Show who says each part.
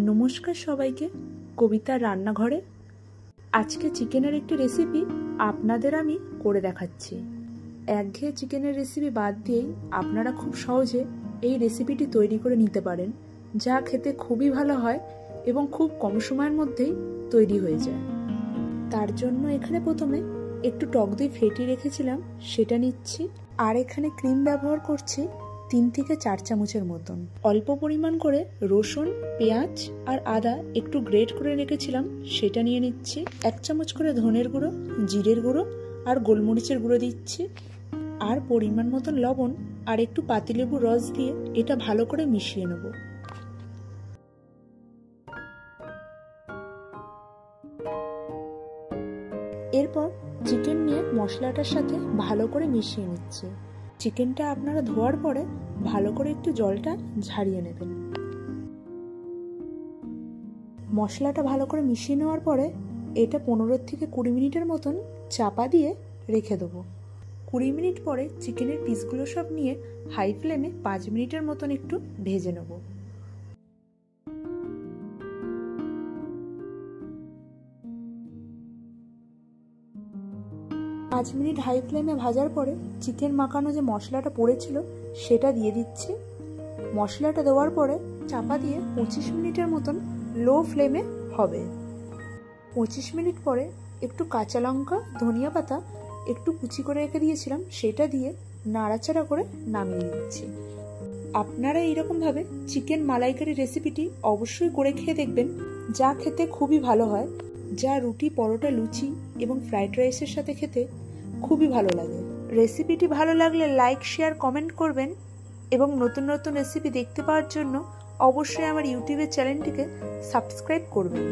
Speaker 1: নমস্কার সবাইকে, কবিতার রান্নাঘরে আজকে চিকেনের একটি রেসিপি আপনাদের আমি করে দেখাচ্ছি। একঘেয়ে চিকেনের রেসিপি বাদ দিয়েই আপনারা খুব সহজে এই রেসিপিটি তৈরি করে নিতে পারেন, যা খেতে খুবই ভালো হয় এবং খুব কম সময়ের মধ্যেই তৈরি হয়ে যায়। তার জন্য এখানে প্রথমে একটু টক দই ফেটিয়ে রেখেছিলাম, সেটা নিচ্ছি। আর এখানে ক্রিম ব্যবহার করছি 3 থেকে 4 চামচের মতন। অল্প পরিমাণ করে রসুন, পেঁয়াজ আর আদা একটু গ্রেট করে রেখেছিলাম, সেটা নিয়ে নিচ্ছি। 1 চামচ করে ধনের গুঁড়ো, জিরের গুঁড়ো আর গোলমরিচের গুঁড়ো দিচ্ছি। আর পরিমাণ মতন লবণ আর একটু পাতিলেবুর রস দিয়ে এটা ভালো করে মিশিয়ে নেব। এরপর চিকেন নিয়ে মশলাটার সাথে ভালো করে মিশিয়ে নিচ্ছি। চিকেনটা আপনারা ধোয়ার পরে ভালো করে একটু জলটা ঝারিয়ে নেবেন। মশলাটা ভালো করে মিশিয়ে নেওয়ার পরে এটা 15 থেকে 20 মিনিটের মতন চাপা দিয়ে রেখে দেবো। 20 মিনিট পরে চিকেনের পিসগুলো সব নিয়ে হাই ফ্লেমে 5 মিনিটের মতন একটু ভেজে নেব। পাঁচ মিনিট হাই ফ্লেমে ভাজার পরে চিকেন মাখানো যে মশলাটা পড়েছিল সেটা দিয়ে দিচ্ছি। মশলাটা দেওয়ার পরে চাপা দিয়ে 25 মিনিটের মতন লো ফ্লেমে হবে। 25 মিনিট পরে একটু কাঁচা লঙ্কা, ধনিয়া পাতা একটু কুচি করে রেখে দিয়েছিলাম, সেটা দিয়ে নাড়াচাড়া করে নামিয়ে দিচ্ছি। আপনারা এইরকমভাবে চিকেন মালাইকারি রেসিপিটি অবশ্যই করে খেয়ে দেখবেন, যা খেতে খুবই ভালো হয়, যা রুটি, পরোটা, লুচি এবং ফ্রাইড রাইসের সাথে খেতে খুবই ভালো লাগে। রেসিপিটি ভালো লাগলে লাইক, শেয়ার, কমেন্ট করবেন এবং নতুন নতুন রেসিপি দেখতে পাওয়ার জন্য অবশ্যই আমার ইউটিউবের চ্যানেলটিকে সাবস্ক্রাইব করবেন।